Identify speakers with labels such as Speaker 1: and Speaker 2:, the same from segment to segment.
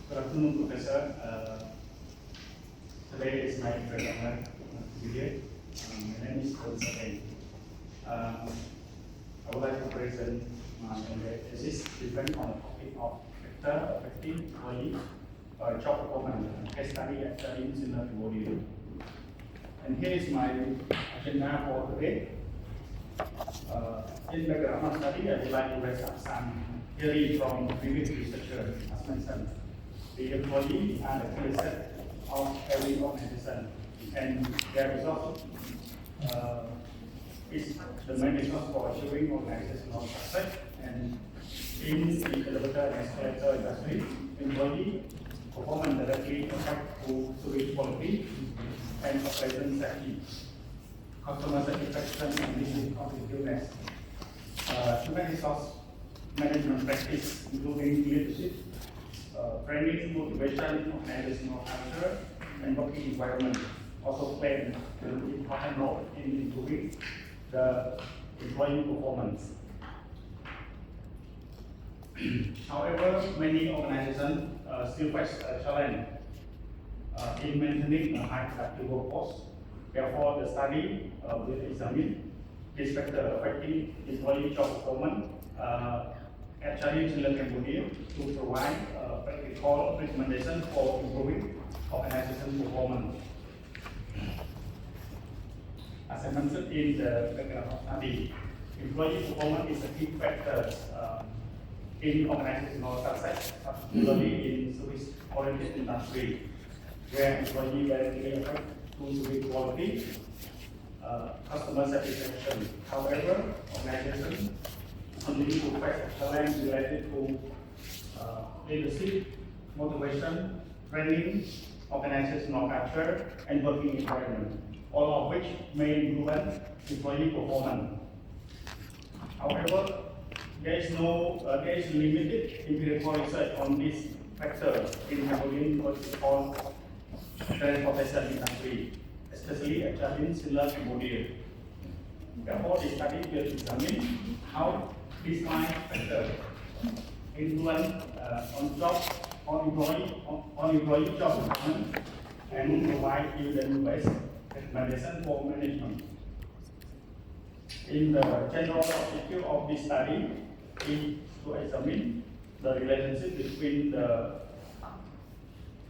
Speaker 1: Good afternoon, Professor. Today is my great honor to be here. My name is Sokheng. I would like to present my MBA thesis different on the topic of factor affecting employee job performance case study at Jardine, Schindler, Cambodia. And here is my agenda for today. In background of study, I would like to raise up some theory from previous researchers, as mentioned. The employee are the key asset of every organization, and their resource is the main resource for achieving organizational success. And in the elevator and escalator industry, employee performance directly affects to service quality and operation safety, customer satisfaction, and business competitiveness. Human resource management practice, including leadership, training, motivation, organizational culture, and working environment, also play an important role in improving the employee performance. However, many organizations still face a challenge in maintaining a high productive workforce. Therefore, the study will examine this factor affecting employee job performance at Jardine, Schindler, Cambodia to provide practical recommendation for improving organization performance. As I mentioned in the background of study, employee performance is a key factor in organizational success, particularly in service-oriented industry, where employee directly affect to service quality, customer satisfaction. However, organizations continue to face challenges related to leadership, motivation, training, organizational culture, and working environment, all of which may influence employee performance. However, there is limited empirical research on this factor in Cambodian what transportation industry, especially at Jardine, Schindler, Cambodia. Therefore, the study will examine how this line factor influence on employee job performance and provide evidence-based recommendation for management. In the general objective of this study is to examine the relationship between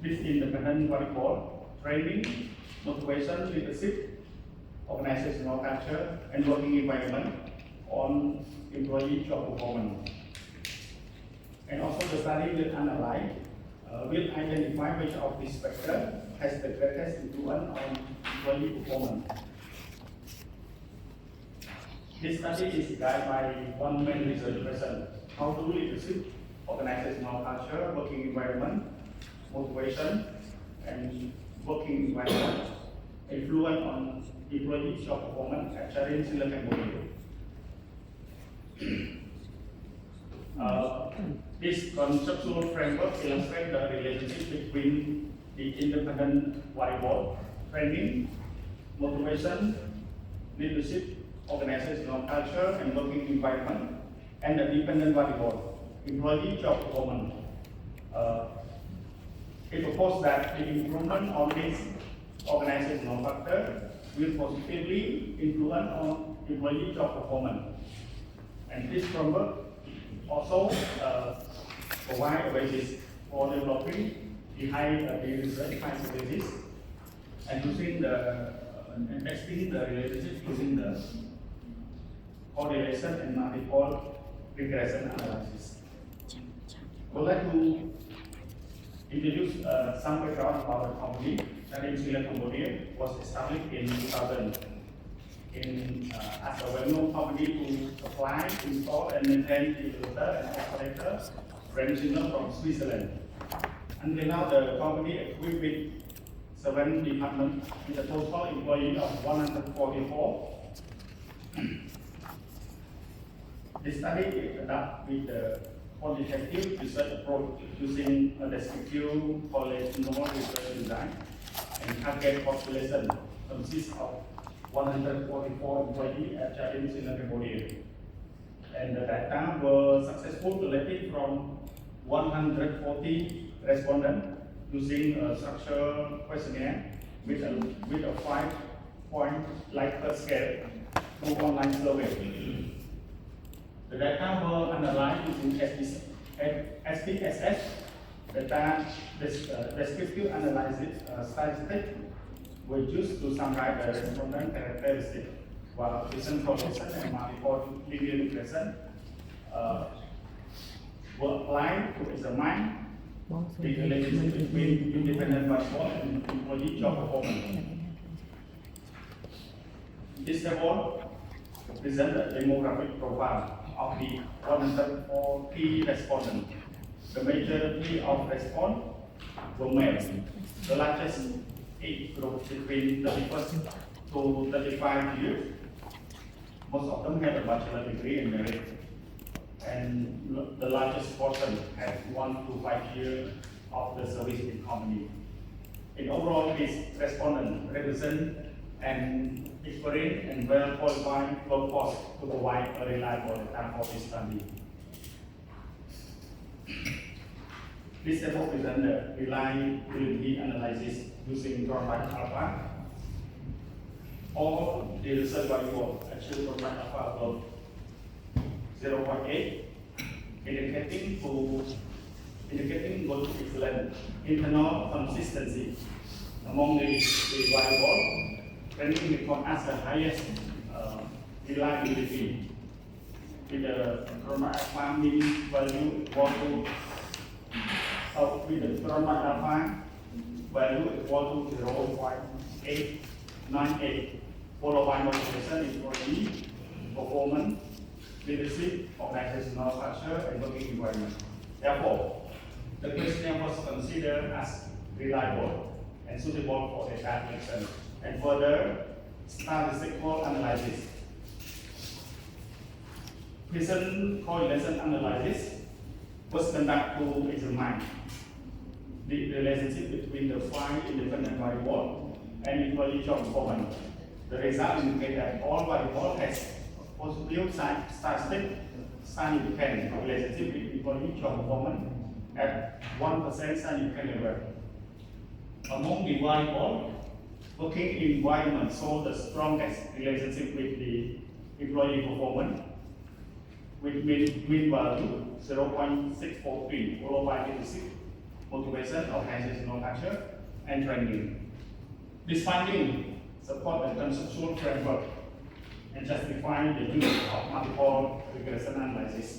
Speaker 1: this independent variable training, motivation, leadership, organizational culture, and working environment on employee job performance. And also the study will analyze, will identify which of these factors has the greatest influence on employee performance. This study is guided by one main research question: how do leadership, organizational culture, working environment, motivation, and working environment influence on employee job performance at Jardine, Schindler, Cambodia. This conceptual framework illustrates the relationship between the independent variable training, motivation, leadership, organizational culture, and working environment, and the dependent variable employee job performance. It proposed that the improvement on this organizational factor will positively influence on employee job performance. And this framework also provide a basis for developing the research hypothesis and using and testing the relationship using the correlation and multiple regression analysis. I would like to introduce some background about the company. Jardine, Schindler, Cambodia was established in 2000 as a well-known company to supply, install, and maintain elevator and operator Schindler from Switzerland. Until now, the company equipped with 7 departments with a total employee of 144. The study is adapted with the quantitative research approach using a descriptive correlational research design, and target population consists of 144 employees at Jardine, Schindler, Cambodia. And the data were successful collected from 140 respondents using a structured questionnaire with a 5-point Likert scale through online survey. The data were analyzed using SPSS data descriptive analysis statistics were used to summarize the respondent characteristics, while vision progression and multiple linear regression were applied to examine the relationship between independent variable and employee job performance. This table presents the demographic profile of the 104 respondents. The majority of respondents were male. The largest age group between 31st to 35 years. Most of them have a bachelor degree in merit, and the largest portion had 1 to 5 years of the service in company. In overall, these respondents represent an experienced and well-qualified workforce to provide a reliable data for this study. This table presents the reliability analysis using chromite alpha. All the research variables achieve chromite alpha above 0.8, indicating good excellent internal consistency among the variables. Training record as the highest reliability, with the chromite alpha mean value equal to with the chromite alpha value equal to 0.898, followed by motivation, employee performance, leadership, organizational structure, and working environment. Therefore, the questionnaire was considered as reliable and suitable for data collection and further statistical analysis. Present correlation analysis was conducted to examine the relationship between the 5 independent variables and employee job performance. The result indicates that all variables has positive statistic significant relationship with employee job performance at 1% significant level. Among the variables, working environment shows the strongest relationship with the employee performance, with mean value 0.643, followed by leadership, motivation, organizational culture, and training. This finding support the conceptual framework and justify the use of multiple regression analysis.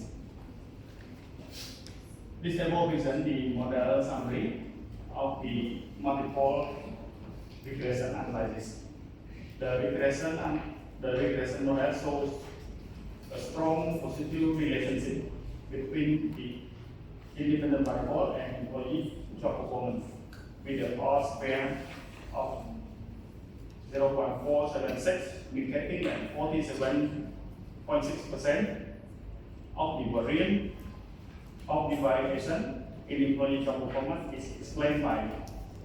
Speaker 1: This table presents the model summary of the multiple regression analysis. The regression model shows a strong positive relationship between the independent variable and employee job performance, with a odds square of 0.476, indicating that 47.6% of the variance of the variation in employee job performance is explained by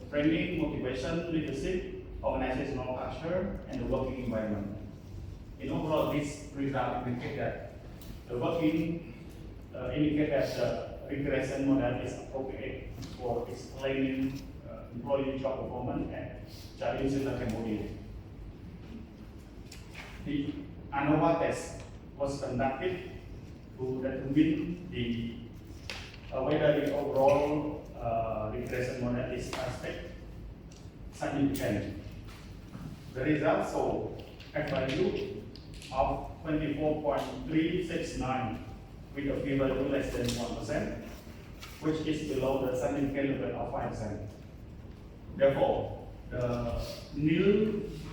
Speaker 1: training, motivation, leadership, organizational culture, and the working environment. In overall, this result indicates that the regression model is appropriate for explaining employee job performance at Jardine, Schindler, Cambodia. The ANOVA test was conducted to determine whether the overall regression model is significant. The results show a value of 24.369 with a p-value less than 1%, which is below the significant level of 5%. Therefore, the null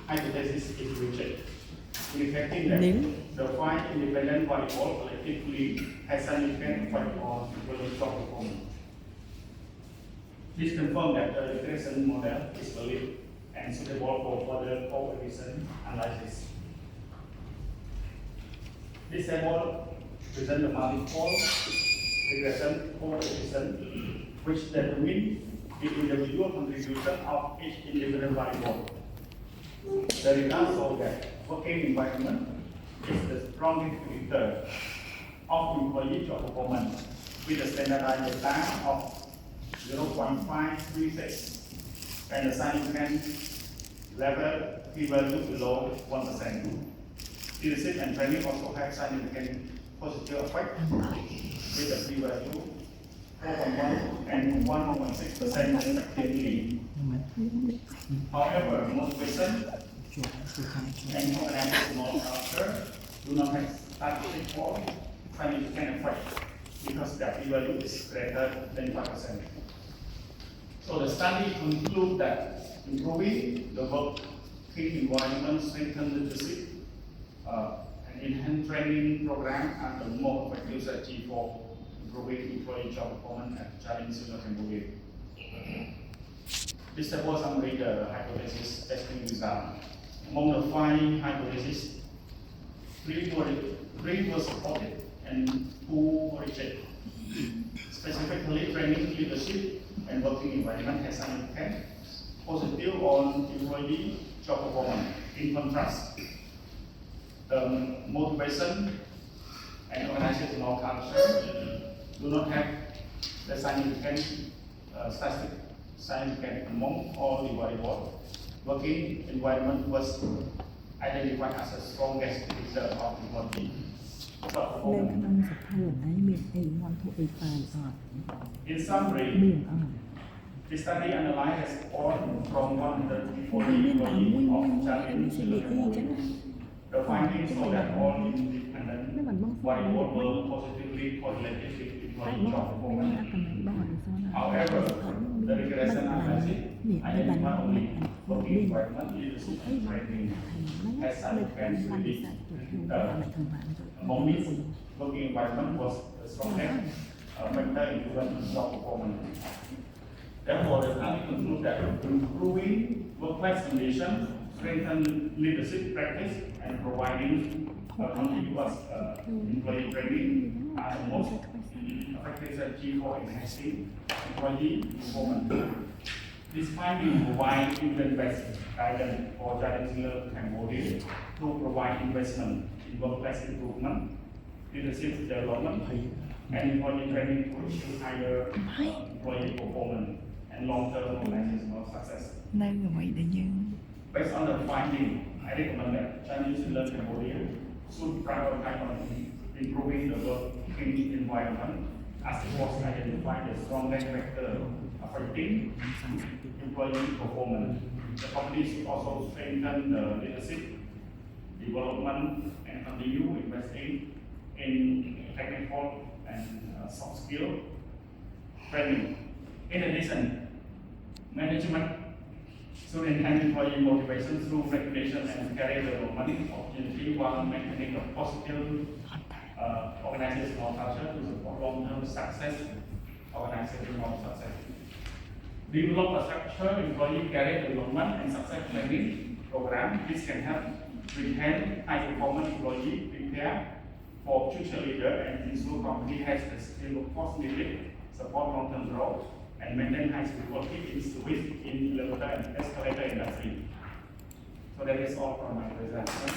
Speaker 1: hypothesis is rejected, indicating that the 5 independent variables collectively has significant effect on employee job performance. This confirms that the regression model is valid and suitable for further correlation analysis. This table presents the multiple regression coefficient, which determine the individual contribution of each independent variable. The results show that working environment is the strongest predictor of employee job performance, with a standardized time of 0.536 and the significant level p-value below 1%. Leadership and training also have significant positive effect with a p-value 4.1 and 1.6% respectively. However, motivation and organizational culture do not have statistical significant effect because their p-value is greater than 5%. So the study concludes that improving the working environment, strengthen leadership, and enhance training program are the most effective strategy for improving employee job performance at Jardine, Schindler, Cambodia. This table summarizes the hypothesis testing result. Among the 5 hypotheses, 3 were supported and 2 were rejected. Specifically, training, leadership, and working environment has significant positive on employee job performance. In contrast, the motivation and organizational culture do not have the significant significant among all the variables. Working environment was identified as the strongest predictor of employee job performance. In summary, the study analyzed response from 140 employees of Jardine. The findings show that all independent variables were positively correlated with employee job performance. However, the regression analysis identified only working environment, leadership, and training as significant predictor. Among these, working environment was the strongest factor in job performance. Therefore, the study concludes that improving workplace conditions, strengthen leadership practice, and providing continuous employee training are the most effective strategy for enhancing employee performance. This finding provides evidence-based guidance for Jardine, Cambodia to provide investment in workplace improvement, leadership development, and employee training to ensure higher employee performance and long-term organizational success. Based on the finding, I recommend that Chinese Schindler Cambodia should prioritize on improving the working environment as it was identified the strongest factor affecting employee performance. The company should also strengthen the leadership development and continue investing in technical and soft skill training. In addition, management should enhance employee motivation through recognition and career development opportunity while maintaining a positive organizational culture to support long-term success, organizational success. Develop a structured employee career development and success training program. This can help retain high-performance employees, prepare for future leaders, and ensure company has the skill workforce needed, support long-term growth, and maintain high quality in service in elevator and escalator industry. So that is all from my presentation.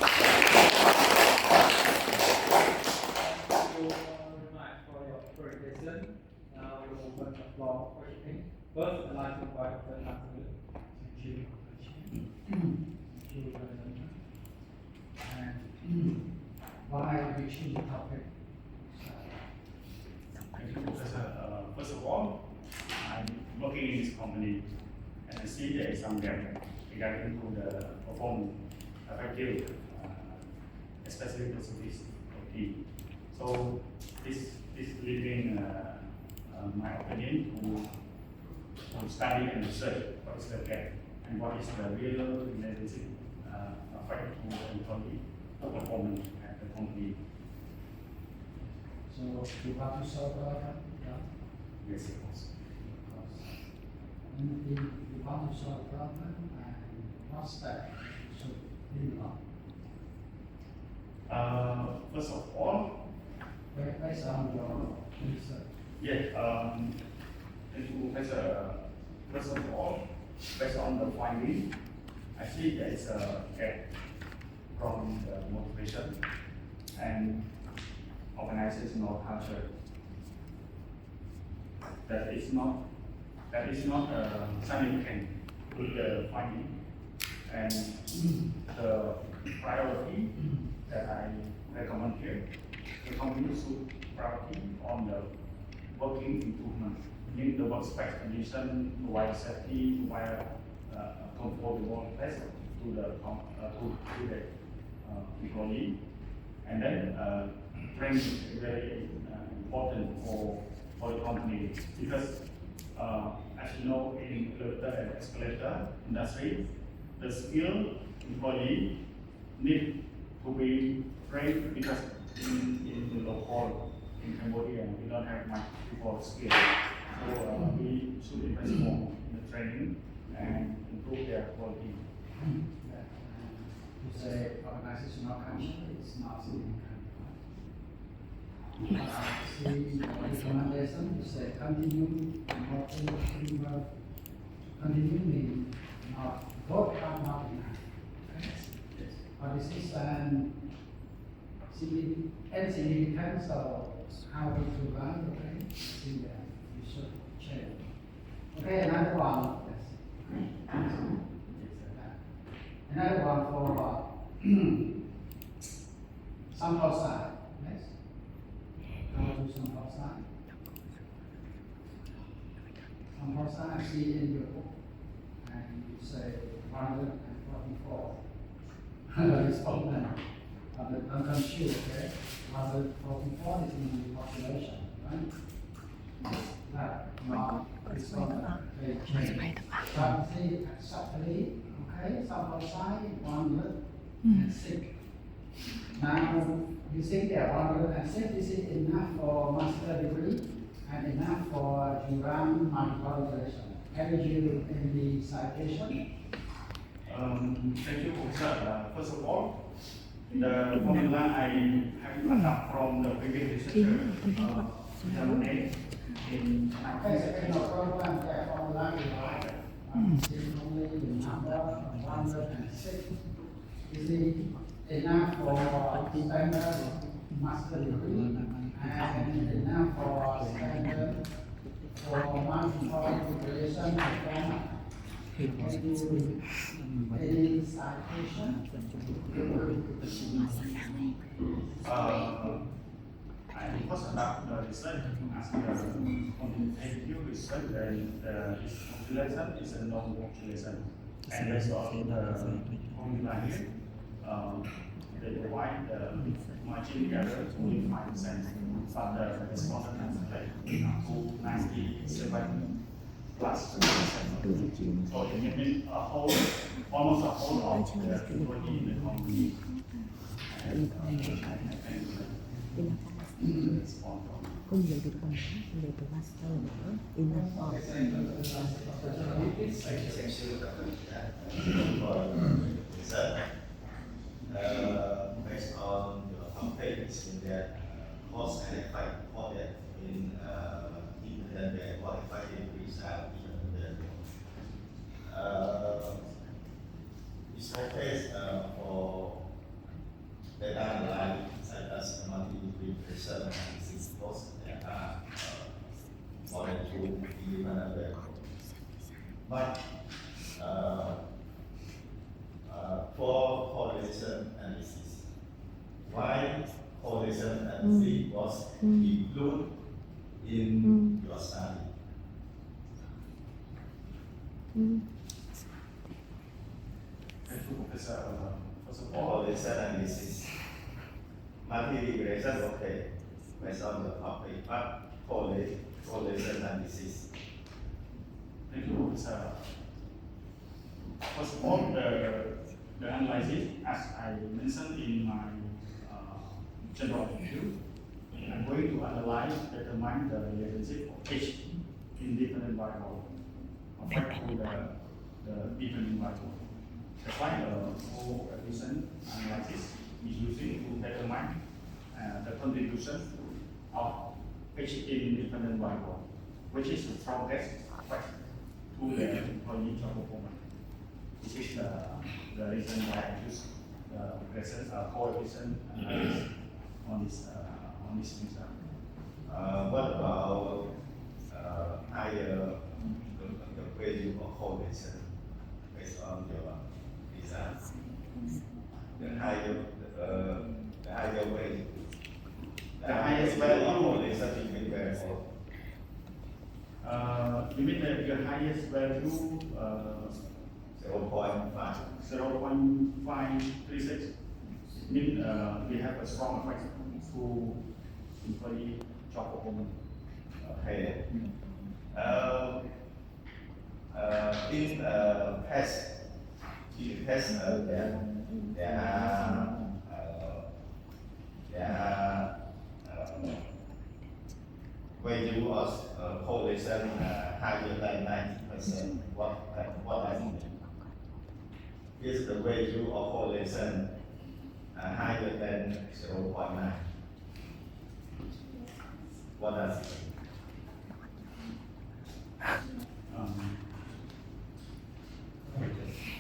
Speaker 2: Thank you very much for your presentation. Now we will open the floor for questioning. First, I'd like to invite the answer. Thank you. Thank you very much. And why we choose the topic?
Speaker 1: Thank you, Professor. First of all, I'm working in this company and I see there is some gap regarding to the performance effective, especially the service team. So this leading my opinion to study and research what is the gap and what is the real relationship effect to employee performance at the company.
Speaker 2: So you want to solve that?
Speaker 1: Yes, of course.
Speaker 2: And if you want to solve a problem, and what step should you know?
Speaker 1: First of all,
Speaker 2: Based on your research.
Speaker 1: yeah, thank you, Professor. First of all, based on the finding, I see there is a gap from the motivation and organizational culture. that is not significant with the finding, and the priority that I recommend here, the company should priority on the working improvement, meaning the workspace condition, provide safety, provide comfortable place to the employee, and then training is very important for the company because as you know, in elevator and escalator industry, the skilled employee need to be trained because in the local in Cambodia we don't have much people skilled, so we should invest more in the training and improve their quality.
Speaker 3: You say organizational culture is not significant. See recommendation, you say continue continuing not both are not enough. But this is an insignificance of how we to run, okay? I think that you should change. Okay, another one. Yes. Another one for sample size. Yes. Go to sample size. Sample size, see in your book, and you say 144. It's open, but I'm confused, okay? 144 is in the population, right? That not responded. But see, exactly, okay, sample size 106. Now, you think that 106 is it enough for master degree and enough for Jardine multiculturalism? Have you in the citation?
Speaker 1: Thank you, Professor. First of all, the formula I have adapted from the previous researcher, Jardine, in
Speaker 3: Okay, so no problem, that formula is right. Only the number 106 is it enough for standard master degree and enough for standard for multiculturalism diploma? Any citation?
Speaker 1: I was about the research as the quantitative research, and the population is a non-population. And based on the formula here, they provide the margin error only 5%, but the response rate to 97 plus percent. So it means almost a whole of the employee in the company.
Speaker 4: Không nhiều được bằng để từ master nữa in
Speaker 5: based on your campaigns in that course and fight for that in independent and qualified degrees are independent. It's okay for data analysis such as multi-degree pressure analysis course that are more than 2 independent. But for correlation analysis, why correlation analysis was included in your study?
Speaker 1: Thank you, Professor. First of all,
Speaker 5: Correlation analysis, multi-regression, okay, based on the topic, but correlation analysis.
Speaker 1: thank you, Professor. First of all, the analysis, as I mentioned in my general review, I'm going to analyze, determine the relationship of each independent variable affect to the different variable. That's why the coefficient analysis is using to determine the contribution of each independent variable, which is the strongest effect to the employee job performance. This is the reason why I use the coefficient analysis on this result.
Speaker 5: What about higher the value of correlation based on your design. The higher value. The highest value of correlation between variables.
Speaker 1: You mean the highest value
Speaker 5: 0.5.
Speaker 1: 0.536? Mean we have a strong effect to employee job performance.
Speaker 5: Okay. In test, there are value of correlation higher than 90%. What does it mean? Is the value of correlation higher than 0.9? What does it mean?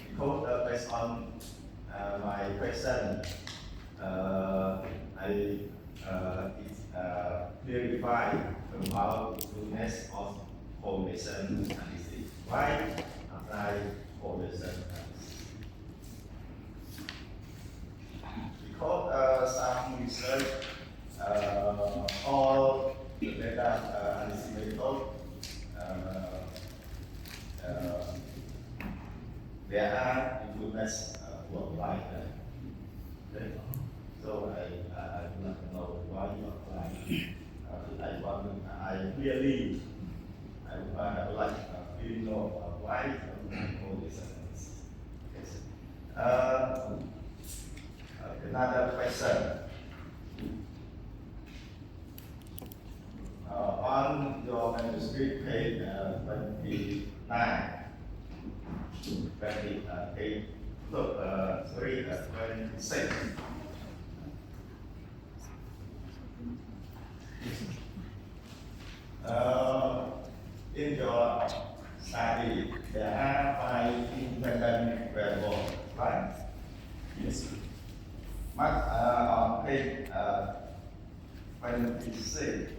Speaker 5: Because based on my question, I clarify about trueness of correlation analysis. Why apply correlation analysis? Because some research, all the data analysis method, there are improvements to apply them. So I do not know why you apply. I really would like to know why you apply correlation analysis. Yes. Another question. On your manuscript page 29, 28, look, 26. In your study, there are 5 independent variables, right?
Speaker 1: Yes.
Speaker 5: But on page 26,